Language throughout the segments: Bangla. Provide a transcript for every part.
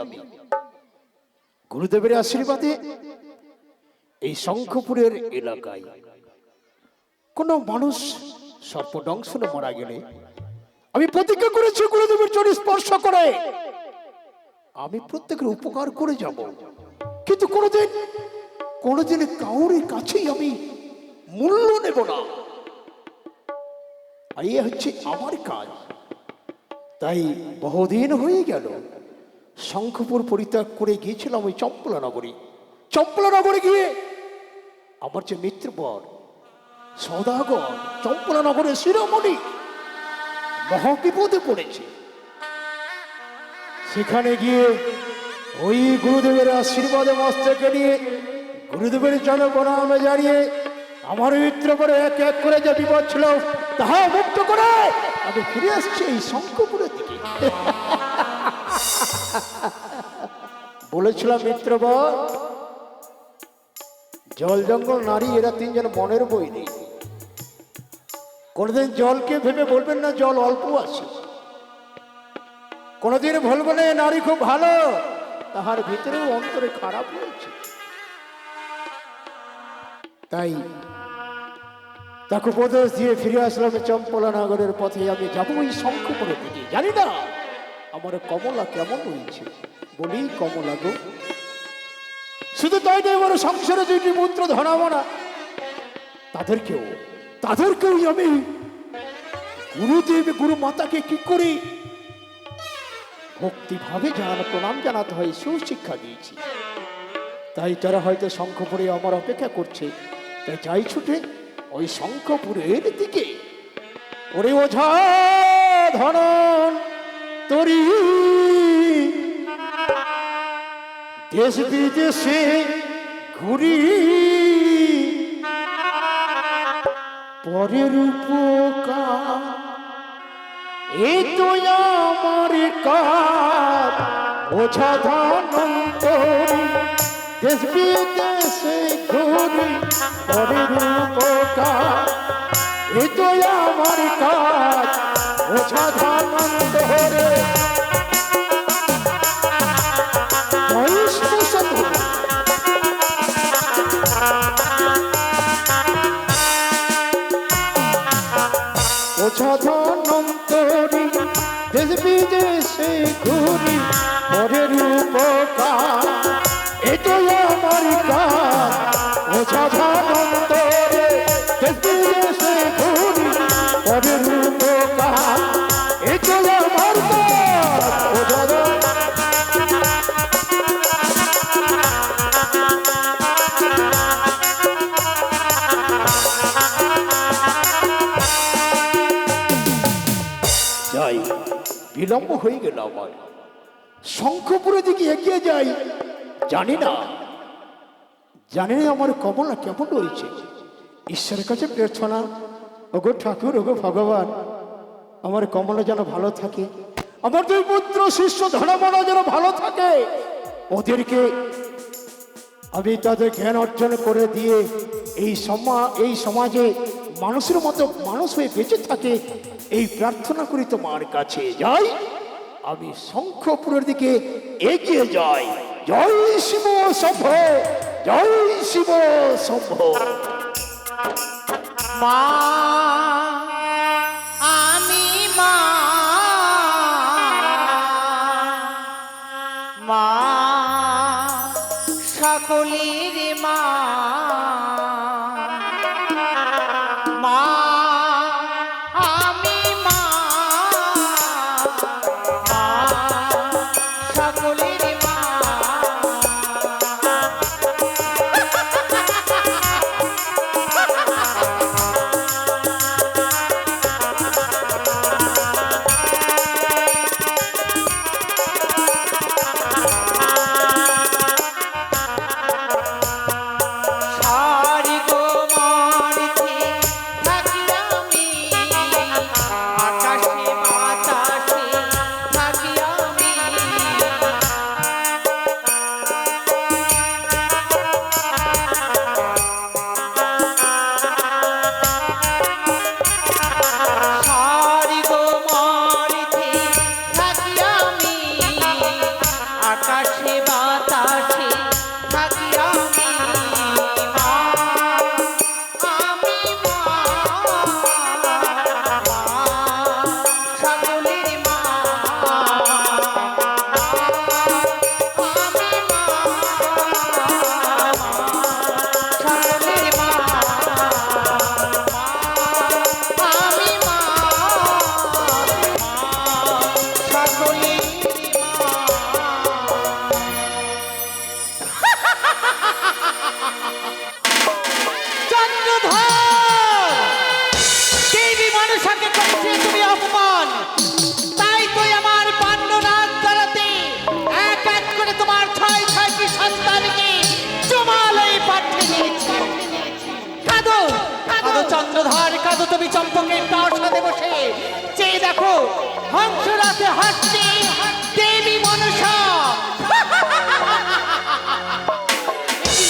আমি গুরুদেবের আশীর্বাদে এই শঙ্খপুরের এলাকায় কোনো মানুষ সর্পদংশনে মারা গেলে আমি প্রতিজ্ঞা করেছি গুরুদেবের চরণ স্পর্শ করে আমি প্রত্যেকের উপকার করে যাব, কিন্তু কোনোদিন কাউরের কাছেই আমি মূল্য নেব না। এই হচ্ছে আমার কাজ। তাই বহুদিন হয়ে গেল শঙ্খপুর পরিত্যাগ করে গিয়েছিলাম ওই চম্পলানগরে গিয়ে আমার যে মিত্রবর সদাগর চম্পলানগরের শিরোমণি মহাবিপদে পড়েছে। সেখানে গিয়ে ওই গুরুদেবের আশীর্বাদে মস্তকে নিয়ে গুরুদেবের জনগণামে জানিয়ে আমার মিত্রবরে এক এক করে যে বিপদ ছিল তাহা মুক্ত করে আমি ফিরে আসছি এই শঙ্খপুরের দিকে। বলেছিলাম মিত্রবর, জল জঙ্গল নারী এরা তিনজন মনের বই নেই। কোনদিন জলকে ভেবে বলবেন না জল অল্প আছে, কোনদিন বলবেন না নারী খুব ভালো, তাহার ভিতরেও অন্তরে খারাপ হয়েছে। তাই তাকে উপদেশ দিয়ে ফিরে আসলাম চম্পলানগরের পথে। আমি যাবো ওই শঙ্খপুরের দিকে। জানি না আমার কমলা কেমন হয়েছে। বলি কমলা গো, শুধু তাই নয়, আমার সংসারে দুইটি পুত্র ধরাবো না, তাদেরকেও আমি গুরুদেব গুরু মাতাকে কি করি ভক্তিভাবে প্রণাম জানাতে হয় সুশিক্ষা দিয়েছি। তাই তারা হয়তো শঙ্খপুরে আমার অপেক্ষা করছে। তাই যাই ছুটে ওই শঙ্খপুরের দিকে। ওরে ওঝা ধনন তরি দেশ বিদেশে ঘুরি পরের উপকার এই তো আমার কাজ। ওঝা ধনন তরি দেশ বিদেশে ঘুরি পরের উপকার এই তো আমার কাজ। ওঝা ধনন তরি ধনন্তরি দেশ বিদেশে ঘুরি পরের উপকার এটাই আমার কাজ। ওঝা ধনন্তরি দেশ বিদেশে ঘুরি পরের উপকার এটাই আমার কাজ। ওঝা বিলম্ব হয়ে গেল আমার। শঙ্খপুরের দিকে এগিয়ে যাই। জানি না আমার কমলা কেমন রয়েছে। ঈশ্বরের কাছে প্রার্থনা, ওগো ঠাকুর, ওগো ভগবান, আমার কমলা যেন ভালো থাকে, আমার দুই পুত্র শিষ্য ধনমনা যেন ভালো থাকে। ওদেরকে আমি তাদের জ্ঞান অর্জন করে দিয়ে এই সমাজে মানুষের মতো মানুষ হয়ে বেঁচে থাকে, এই প্রার্থনা করি তোমার কাছে। যাই আমি শঙ্খপুরের দিকে এগিয়ে যাই। জয় শিব শম্ভ, জয় শিব শম্ভ। মা আমি মা সকলের মা। আকাশে বাতাসে থাকি আমি মা, আমি মা, সকলের মা, আমি মা, সকলের মা, আমি মা, সকলের চন্দ্রধর, দেবী মনসাকে করেছে তুমি অপমান, তাই তো আমার পাণ্ডনাথ দ্বারাতে এক এক করে তোমার ছয় ছয়টি সন্তানকে জমালয়ে পাঠিয়ে দিয়েছি। কাঁদো কাঁদো চন্দ্রধর, কাঁদো তুমি চম্পকের প্রাসাদে বসে, চেয়ে দেখো হংস রাতে হাসছে দেবী মনসা।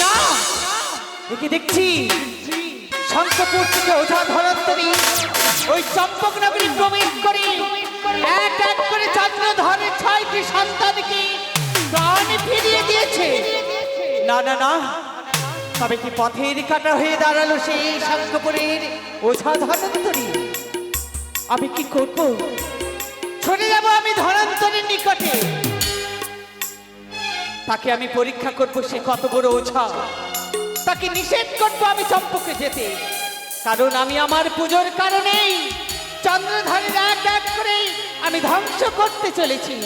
না, একে দেখছি শঙ্করপুর থেকে ওঝা ধরন্তরী ওই চম্পক নগরী প্রবেশ করে এক এক করে চন্দ্রধরের ছয়টি সন্তানকে প্রাণ ফিরিয়ে দিয়েছে। না না না, তবে কি পথের কাটা হয়ে দাঁড়ালো সেই শঙ্করপুরের ওঝা ধরন্তরী? আমি কি করব? চলে যাব আমি ধরন্তরীর নিকটে, তাকে আমি পরীক্ষা করব সে কত বড় ওঝা। তাকে নিষেধ করবো আমি চম্পকে যেতে, কারণ আমি আমার পুজোর কারণেই চন্দ্রধরের এক এক করে আমি ধ্বংস করতে চলেছি।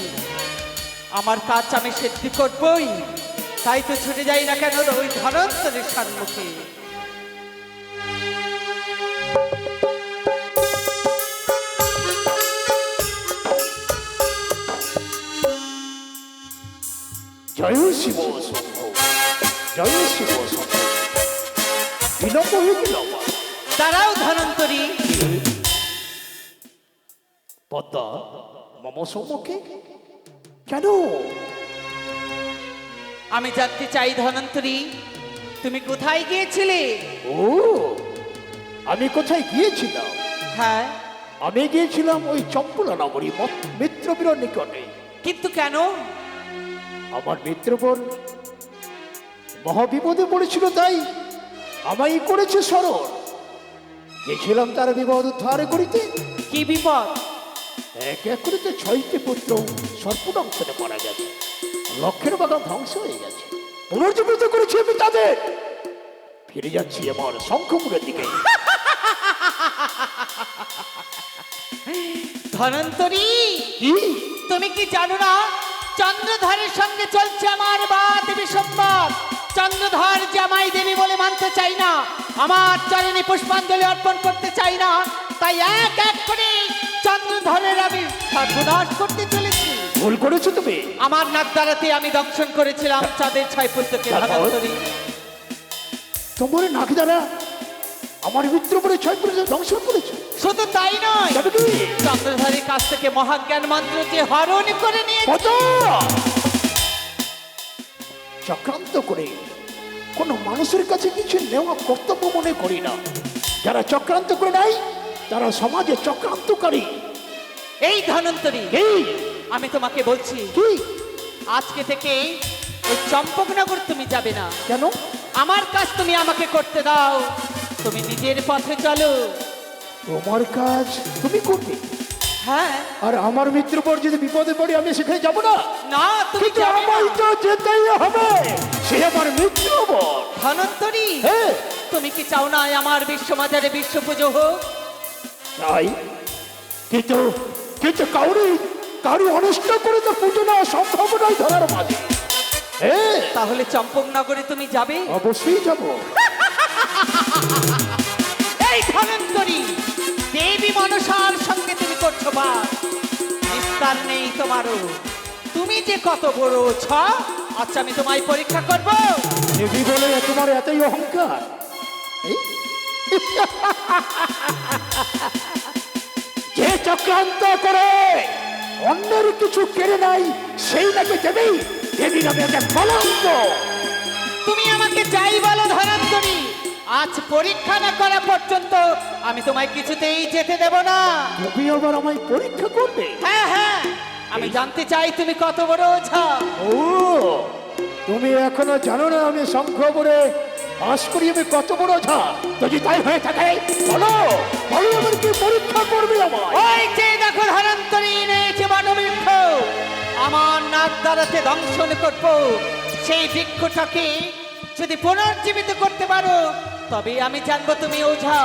আমার কাজ আমি সিদ্ধি করবই, তাই তো ছুটে যাই না কেন ওই ধরন্তরের সম্মুখে। জয় শিব শম্ভ, জয় শিব শম্ভ। বিলম্ব হয়ে গেল আমার। দাঁড়াও ধনন্তরী। পদ্মা মম সম্মুখে কেন? আমি জানতে চাই ধনন্তরী, তুমি কোথায় গিয়েছিলে? ও, আমি কোথায় গিয়েছিলাম? হ্যাঁ, আমি গিয়েছিলাম ওই চম্পলা নগরী মিত্রবীর নিকটে। কিন্তু কেন? আমার মিত্রবর মহাবিপদে পড়েছিল, তাই আমায় করেছে স্মরণ। গেছিলাম তার বিপদ উদ্ধার করিতে। কি বিপদ? এক এক করে তো 6টি পুত্র সর্পদংশনে মারা গেছে, লক্ষের বাগান ধ্বংস হয়ে গেছে। পুনর্জীবিত করেছি আমি তাদের। ফিরে যাচ্ছি আমার শঙ্খপুরের দিকে। ধনন্তরী, কি? তুমি কি জানো না চন্দ্রধরের সঙ্গে চলছে আমার বা দেবী সম্বাদ? চন্দ্রধর জামাই দেবী বলে মানতে চাই না, আমার চরণে পুষ্পাঞ্জলি অর্পণ করতে চাই না, তাই এক এক করে চন্দ্রধরের আমি সর্বনাশ করতে চলেছি। ভুল করেছো তুমি। আমার নাক দ্বারাতে আমি দংশন করেছিলাম চাঁদের 6 পুত্রকে। ধনন্তরী, তোমার নাক দ্বারা আমার মিত্রপুরে 6 পুত্র ধ্বংস করেছো। শুধু তাই নয়, তবে কি? চন্দ্রধরের কাছ থেকে মহাজ্ঞান মন্ত্র যে হরণ করে নিয়ে চক্রান্ত করে কোন মানুষের কাছে কিছু নেওয়া কর্তব্য মনে করি না। যারা চক্রান্ত করে নাই তারা সমাজে চক্রান্তকারী। এই ধনন্তরী, এই আমি তোমাকে বলছি, কি? আজকে থেকে ওই চম্পকনগর তুমি যাবে না। কেন? আমার কাজ তুমি আমাকে করতে দাও, তুমি নিজের পথে চলো। তোমার কাজ তুমি করবে, হ্যাঁ। আর আমার মিত্রপর যদি বিপদে পড়ে আমি সেখানে যাব না? না, তুমি কিন্তু যাবে না। আমায় তো যেতেই হবে, সে আমার মিত্রপর। ধনন্তরী, হ্যাঁ, তুমি কি চাও না আমার বিশ্বমাজারে বিশ্ব পুজো হোক? তাই কিন্তু কিন্তু কাউরি অনিষ্ট করে তো পুজো নেওয়া সম্ভব নয় ধরার মাঝে। হ্যাঁ, তাহলে চম্পকনগরে তুমি যাবে? অবশ্যই যাব। এই ধনন্তরী, দেবী মনসার সঙ্গে তুমি করছো বাস, বিস্তার নেই তোমারও। তুমি যে কত বড় ছ, আচ্ছা আমি তোমায় পরীক্ষা করব। দেবী বলে তোমার এতই অহংকার? এই? যে চক্রান্ত করে অন্যের কিছু কেড়ে নাই সেই নাকি দেবী। দেবী নামে একটা কলঙ্ক। তুমি আমাকে যাই বলো ধনন্তরী, আজ পরীক্ষা না করা পর্যন্ত আমি তোমায় কিছুতেই যেতে দেব না। তুমি আবার আমায় পরীক্ষা করবে? হ্যাঁ হ্যাঁ, আমি জানতে চাই তুমি কত বড় ওঝা। ও তুমি এখনো জানো না আমি শঙ্খপুরে বাস করি, আমি কত বড় ওঝা? যদি তাই হয়ে থাকে বলো বলো, আমার কি পরীক্ষা করবে আমার? ওই যে দেখো ধনন্তরী এনেছে বনবৃক্ষ, আমার নাক দ্বারাতে দংশন করব। সেই বৃক্ষটাকে যদি পুনর্জীবিত করতে পারো তবে আমি জানবো তুমি ওঝা,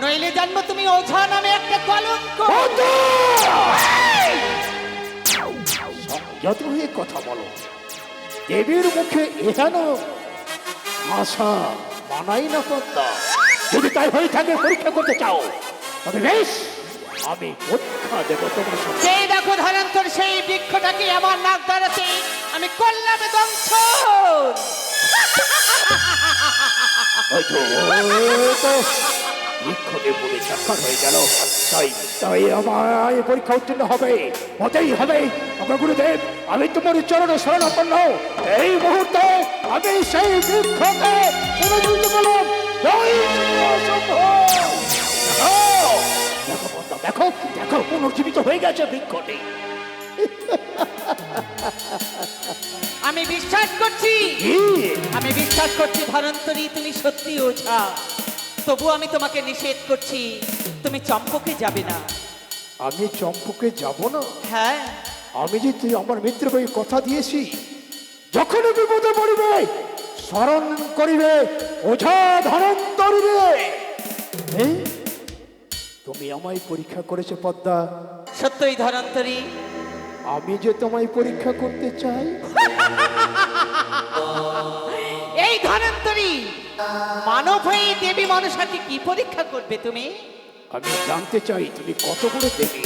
নইলে জানবো তুমি ওঝা নামে একটা কলঙ্ক। যত হয়ে কথা বলো, দেবীর মুখে এহেন ভাষা মানাই না পদ্মা। যদি তাই হয়ে থাকে পরীক্ষা করতে চাও তবে বেশ, আমি পরীক্ষা দেবো তোমার সাথে। সেই দেখো ধনন্তর, সেই বৃক্ষটাকে আমার নাক দ্বারাতে আমি করলাম দংশন। ওই তো বৃক্ষতে পুরে সাক্ষাৎ হয়ে গেল। তাই তাই আমার পরীক্ষা উত্তীর্ণ হবে, হতেই হবে। আমার গুরুদেব, আমি তোমার চরণে শরণাপন্ন। এই মুহূর্তে আমি সেই বৃক্ষকে পুনর্জীবিত করলাম। জয় শ্রীরামচন্দ্র। দেখো পদ্মা, দেখো দেখো পুনর্জীবিত হয়ে গেছে বৃক্ষটি। আমি বিশ্বাস করছি, কি? আমি বিশ্বাস করছি ধনন্তরী তুমি সত্যি ওঝা। তবু আমি তোমাকে নিষেধ করছি, তুমি চম্পকে যাবে না। আমি চম্পকে যাব না? হ্যাঁ, আমি যে তুই আমার মিত্রকে কথা দিয়েছি, যখন বিপদে পড়িবে স্মরণ করিবে ওঝা ধনন্তরী রে। এই, তুমি আমায় পরীক্ষা করেছো পদ্মা, সত্যই ধনন্তরী। আমি যে তোমায় পরীক্ষা করতে চাই। এই ধনন্তরী, মানব হয়ে দেবী মনসাকে কি পরীক্ষা করবে তুমি? আমি জানতে চাই তুমি কত বড় দেবী।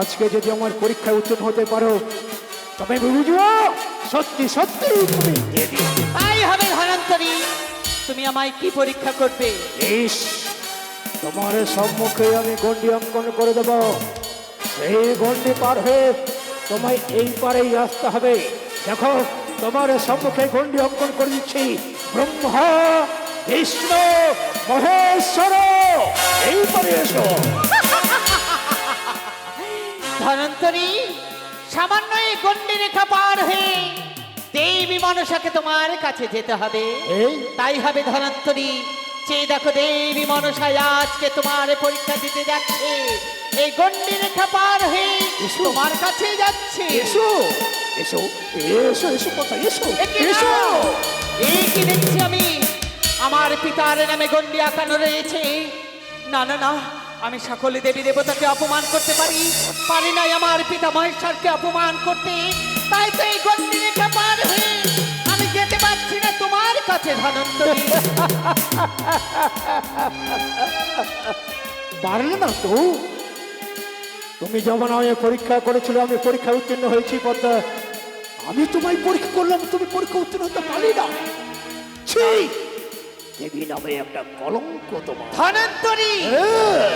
আজকে যদি আমার পরীক্ষায় উত্তীর্ণ হতে পারো তবে বুঝবো সত্যি সত্যি তুমি দেবী। তাই হবে ধনন্তরী, তুমি আমায় কি পরীক্ষা করবে? ইস, তোমার সম্মুখে আমি গণ্ডি অঙ্কন করে দেব। সেই গণ্ডি পার হয়ে তোমায় এই পারেই আসতে হবে। দেখো তোমার সম্মুখে গণ্ডি অঙ্কন করে দিচ্ছি। ব্রহ্মা বিষ্ণু মহেশ্বর, এই পারে এসো। ধনন্তরী, সামান্য এই গণ্ডি রেখা পার হয়ে দেবী মনসাকে তোমার কাছে যেতে হবে। এই তাই হবে ধনন্তরী। চেয়ে দেখো দেবী মনসাই আজকে তোমার পরীক্ষা দিতে যাচ্ছে। এই গণ্ডি রেখা পার হয়ে এসো। তোমার কাছে যাচ্ছে। এসো এসো এসো এসো কোথায় এসো এ কি না? এসো। এই কি দেখছি আমি, আমার পিতার নামে গণ্ডি আঁকানো রয়েছে। না না না, আমি সকল দেবী দেবতাকে অপমান করতে পারি, পারি নাই আমার পিতা মহেশ্বরকে অপমান করতে। তাই তো এই গণ্ডি রেখা পার হয়ে আমি যেতে পারছি না তোমার কাছে ধনন্তরী। পারলে না তো? তুমি যেমন আমায় পরীক্ষা করেছিল, আমি পরীক্ষা উত্তীর্ণ হয়েছি পদ্মা। আমি তোমায় পরীক্ষা করলাম, তুমি পরীক্ষা উত্তীর্ণ হতে পারলি না। ছি, দেবী নামে একটা কলঙ্ক তোমার। ধনন্তরী, হ্যাঁ,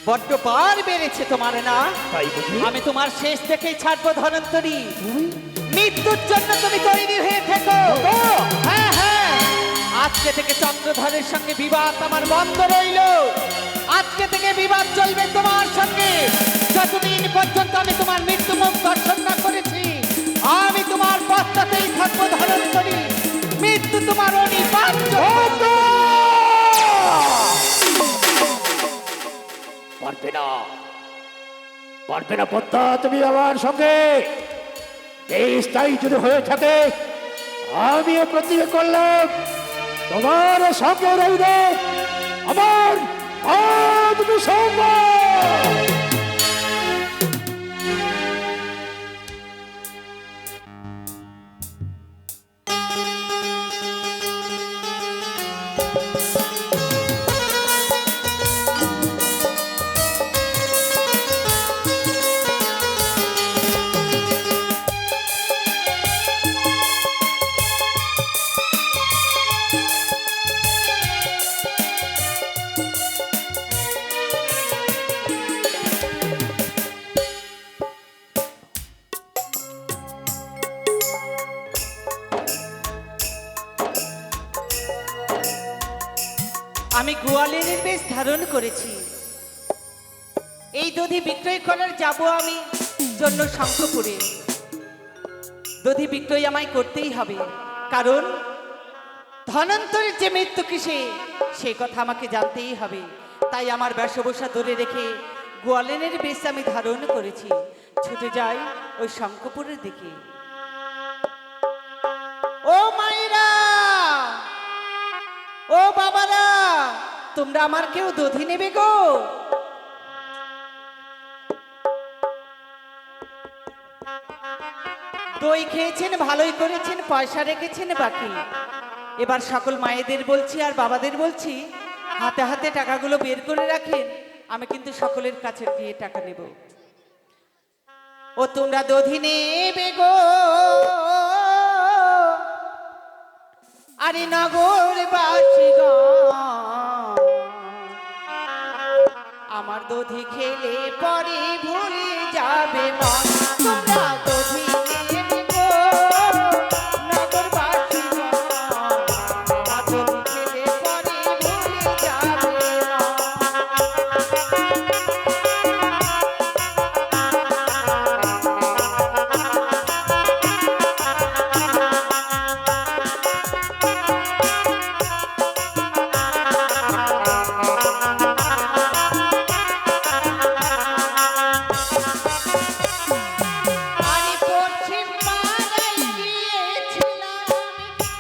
বড্ড বার বেড়েছে তোমার না? তাই বুঝি? আমি তোমার শেষ থেকেই ছাড়বো ধনন্তরী। তুমি মৃত্যুর জন্য তুমি তৈরি হয়ে থেকো। হ্যাঁ হ্যাঁ, আজকে থেকে চন্দ্রধরের সঙ্গে বিবাদ আমার বন্ধ রইল। আজকে থেকে বিবাদ চলবে তোমার সঙ্গে। যতদিন পর্যন্ত আমি তোমার মৃত্যু মুখ দর্শন না করেছি, আমি তোমার পথটাতেই থাকবো ধনন্তরী। মৃত্যু তোমার অনিবার্য। পারবে না, পারবে না পদ্মা, তুমি আমার সঙ্গে। এই স্থায়ী যদি হয়ে থাকে আমিও প্রতিজ্ঞা করলাম তোমার সঙ্গে রইব আমার আদমি সঙ্গ। আমি গোয়ালিনীর বেশ ধারণ করেছি। এই দধি বিক্রয় করার যাব আমি জন্য শঙ্খপুরে। দধি বিক্রয় আমায় করতেই হবে, কারণ ধনন্তরের যে মৃত্যু কিসে সে কথা আমাকে জানতেই হবে। তাই আমার বেশভূষা দূরে রেখে গোয়ালেনের বেশ আমি ধারণ করেছি, ছুটে যাই ওই শঙ্খপুরের দিকে। ও মায়েরা, ও বাবারা, তোমরা আমার কেউ দধি নেবে গো? দই খেয়েছেন, ভালোই করেছেন, পয়সা রেখেছেন বাকি। এবার সকল মায়েদের বলছি আর বাবাদের বলছি, হাতে হাতে টাকাগুলো বের করে রাখেন, আমি কিন্তু সকলের কাছে গিয়ে টাকা নেব। ও তোমরা দধি নেবে গো? আরে নগরবাসীগণ, আমার দধি খেলে পরে ভুলে যাবে মন। তোমরা দধি নেবে গো নগরবাসীগণ, আমার দধি খেলে পরে ভুলে যাবে মন। আমি পশ্চিম পাড়ায় গিয়েছিলাম,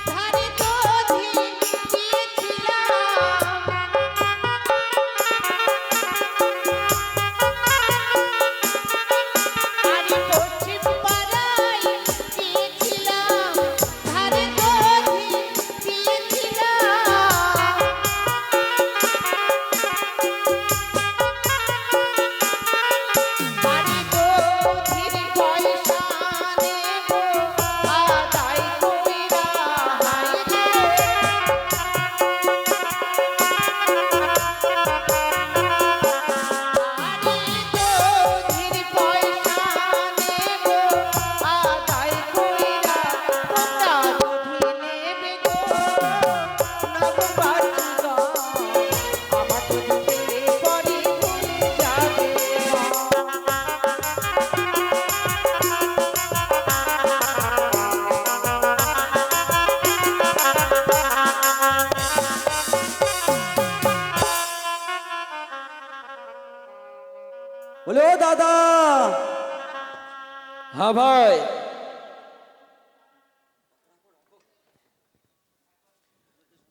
ধারে দধি দিয়েছিলাম। আমি পশ্চিম পাড়ায় গিয়েছিলাম, ধারে দধি দিয়েছিলাম। বাড়ি দধির পয়সা নেব আদায় কইরা, হায় রে। বাড়ি দধির পয়সা নেব আদায় কইরা, তোমরা দধি নেবে গো নগরবাসীগণ, আমার দধি খেলে পরে ভুলে যাবে মন। বলে ও দাদা। হ্যাঁ ভাই,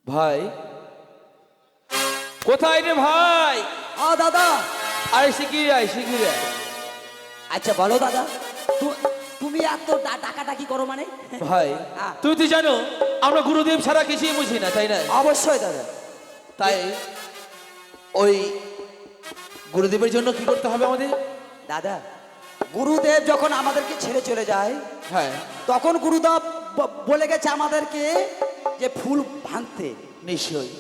ভাই কোথায় রে ভাই? দাদা। আয় শিগগিরি আয়, শিগগিরি আয়। আচ্ছা বলো দাদা, তুমি এত ডাকাডাকি করো মানে? ভাই হ্যাঁ। তুই তো জানো আমরা গুরুদেব ছাড়া কিছুই বুঝি না, তাই না? অবশ্যই দাদা। তাই ওই গুরুদেবের জন্য কি করতে হবে আমাদের? দাদা, গুরুদেব যখন আমাদেরকে ছেড়ে চলে যায়, হ্যাঁ তখন গুরুদেব বলে গেছে আমাদেরকে যে ফুল ভাঙতে। নিশ্চয়ই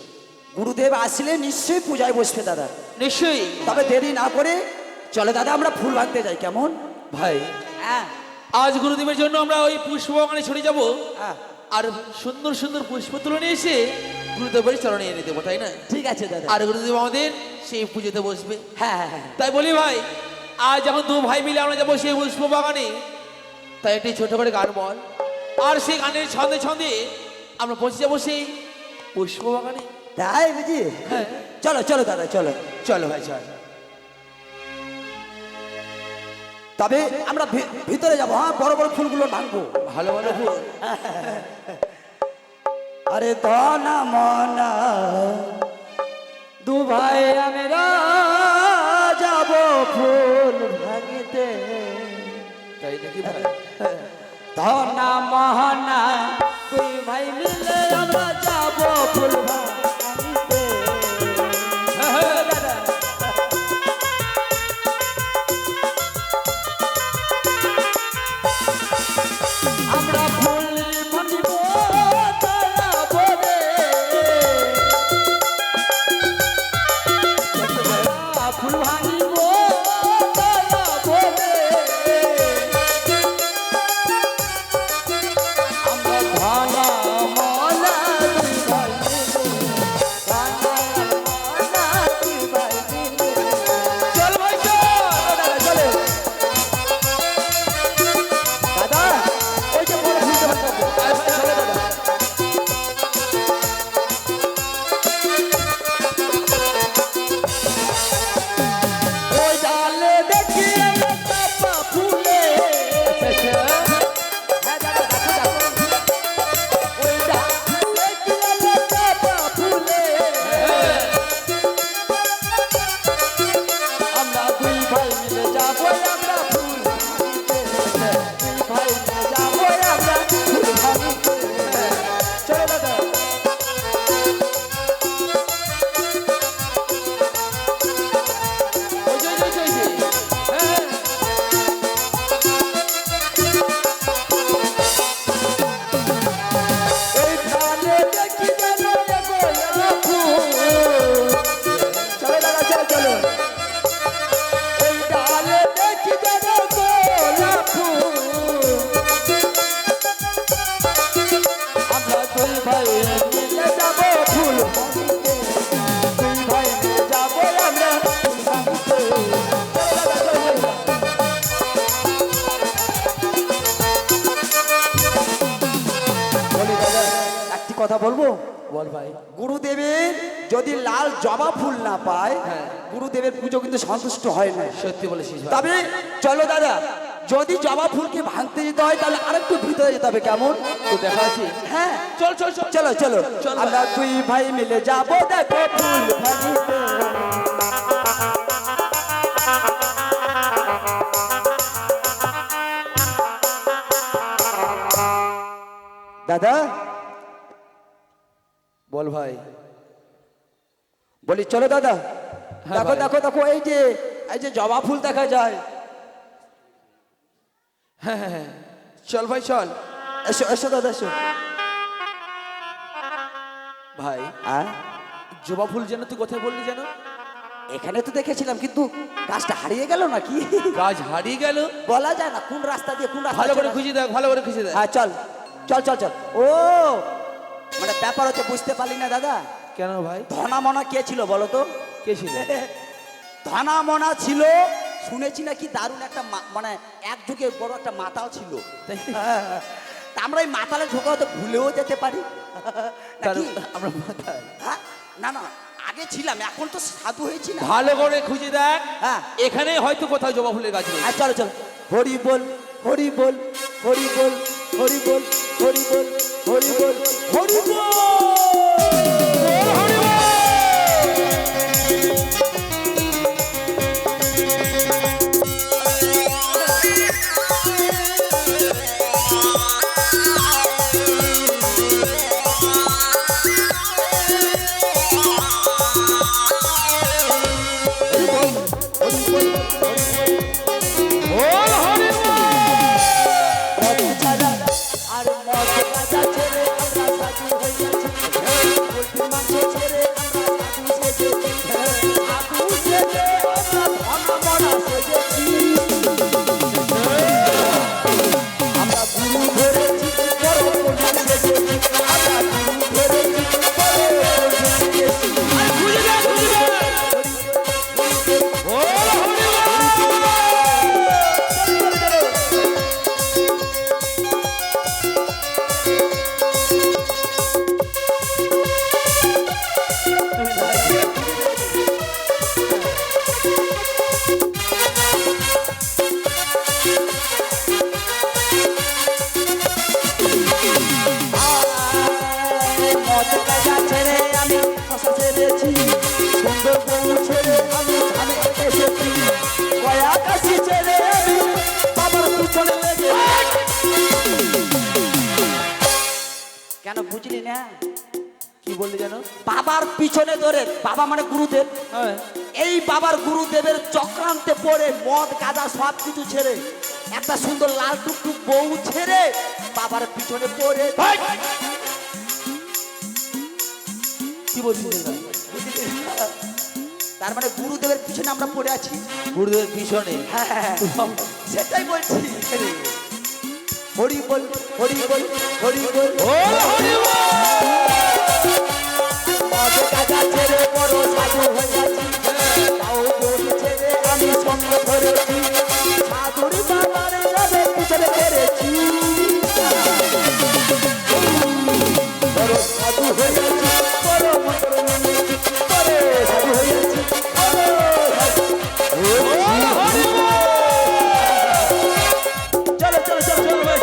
গুরুদেব আসলে নিশ্চয়ই পূজায় বসবে দাদা। নিশ্চয়ই। তবে দেরি না করে চলে দাদা আমরা ফুল ভাঙতে যাই, কেমন? ভাই হ্যাঁ আজ গুরুদেবের জন্য আমরা ওই পুষ্প বাগানে ছড়ে যাব, হ্যাঁ, আর সুন্দর সুন্দর পুষ্প তুলে নিয়ে এসে গুরুদেবের চরণে এনে দেবো, তাই না? ঠিক আছে দাদা। আর গুরুদেব আমাদের সেই পুজোতে বসবে। হ্যাঁ হ্যাঁ হ্যাঁ, তাই বলি ভাই, আজ যখন দু ভাই মিলে আমরা যাবো সেই পুষ্প বাগানে, তাই একটি ছোট করে গান বল, আর সেই গানের ছন্দে ছন্দে আমরা পৌঁছে যাবো সেই পুষ্প বাগানে। তাই বুঝি? হ্যাঁ চলো চলো দাদা চলো। চলো ভাই চল। তবে আমরা ভিতরে যাবো, হ্যাঁ, বড় বড় ফুলগুলো ভাঙবো। ভালো ভালো ফুল। আরে ধনা মনা দু ভাই আমরা যাব ফুল ভাঙিতে। তাই নাকি ভাই? ধনা মহনা দুই ভাই মিলে আমরা যাব ফুল ভাঙিতে। হ্যাঁ, হ্যাঁ, দাদা। আমরা ফুল ভাঙিব তারা বলে, ফুল ভাঙিব তারা বলে। আমরা ধনা মনা কথা বলবো? বল ভাই। গুরুদেবের যদি লাল জবা ফুল না পায়, হ্যাঁ। গুরুদেবের পুজো কিন্তু সন্তুষ্ট হয় না। সত্যি বলেছিস ভাই। তবে চলো দাদা, যদি জবা ফুলকে ভাঙতে যেতে হয় তাহলে আরেকটু ভিতরে যেতে হবে, কেমন? তো দেখা আছে। হ্যাঁ চল চল চল। চলো চলো চল ভাই। আমরা দুই ভাই মিলে যাবো দেখো ফুল ভাঙিতে। দাদা বল ভাই। বলি চলো দাদা, হ্যাঁ দেখো ভাই। দেখো দেখো এই যে জবা ফুল দেখা যায়। হ্যাঁ হ্যাঁ হ্যাঁ, চল ভাই চল। এসো এসো দাদা এসো। ভাই হ্যাঁ জবা ফুল যেন তুই কোথায় বললি যেন? এখানে তো দেখেছিলাম, কিন্তু গাছটা হারিয়ে গেল নাকি? গাছ হারিয়ে গেল। বলা যায় না কোন রাস্তা দিয়ে কোন রাস্তা। ভালো করে খুঁজে দেখ, ভালো করে খুঁজে দেখ। হ্যাঁ চল চল চল চল। ও মানে ব্যাপার হচ্ছে, বুঝতে পারলি না দাদা? কেন ভাই? ধনা মনা কে ছিল বলো তো? কে ছিল? ধনা মনা ছিল, শুনেছি নাকি দারুণ একটা মানে এক যুগে বড় একটা মাতাল ছিল। তা আমরা এই মাতালে ঢোকা হয়তো ভুলেও যেতে পারি নাকি? আমরা মাথায় হ্যাঁ? না না আগে ছিলাম, এখন তো সাধু হয়েছি না। ভালো করে খুঁজে দেখ। হ্যাঁ এখানে হয়তো কোথাও জবা ফুলের গাছ রয়েছে। হ্যাঁ চলো চলো। হরি বল হরি বল হরি বল হরি বল হরি বল হরি বল হরি বল। মদ ছাড়া আর মদ গাঁজা ছেড়ে আমরা সাধু হইয়াছি। পোল্ট্রি মাংস ছেড়ে আমরা সাধু সেজেছি। সাধু সেজে আমরা ধনা মনা সেজেছি। আমরা গুরু ধরেছি বড় পুণ্য সেজেছি। আমরা গুরু ধরেছি বড় পুণ্য সেজেছি। খুঁজে দেখ, খুঁজে দেখ। মদ গাঁজা ছেড়ে আমি শশা ছেড়েছি। সুন্দর বউ ছেড়ে আমি ধামে এসেছি। গয়া কাশি ছেড়ে আমি বাবার পিছনে লেগে। কেন বুঝলি না? কি বললি যেন? বাবার পিছনে ধরে, বাবা মানে গুরুদেব, হ্যাঁ। এই বাবার গুরুদেবের চক্রান্তে পড়ে মদ গাঁজা সব কিছু ছেড়ে একটা সুন্দর লাল টুকটুক বউ ছেড়ে বাবার পিছনে পড়ে। কি বলছিস এটা? বুঝলি? তার মানে গুরুদেবের পিছনে আমরা পড়ে আছি। গুরুদেবের পিছনে? হ্যাঁ, সেটাই বলছি। হরি বল হরি বল হরি বল। মদ গাঁজা ছেড়ে বড় সাধু হইয়াছি। তাও বউ ছেড়ে আমি সঙ্গ ধরেছি। সাধুর বাবার নামে পিছনে পেরেছি। বড় সাধু হইয়াছি, বড় মন্ত্র মেনেছি, বড় সাধু হইয়াছি, চলো চলো চলো চলো ভাই।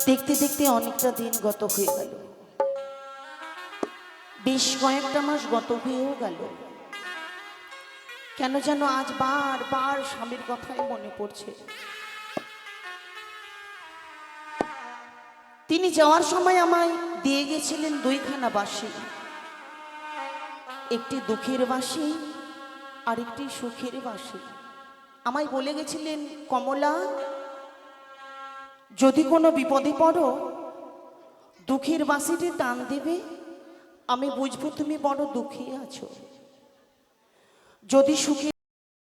দেখতে দেখতে অনেকটা দিন গত হয়ে গেল, বেশ কয়েকটা মাস গত হয়েও গেল। কেন যেন আজ বারবার স্বামীর কথাই মনে পড়ছে। তিনি যাওয়ার সময় আমায় দিয়ে গেছিলেন দুইখানা বাঁশি, একটি দুঃখের বাঁশি আরেকটি সুখের বাসি। আমায় বলে গেছিলেন, কমলা, যদি কোনো বিপদে পড়ো দুঃখের বাঁশিটি টান দেবে, আমি বুঝবো তুমি বড় দুঃখে আছো। যদি সুখে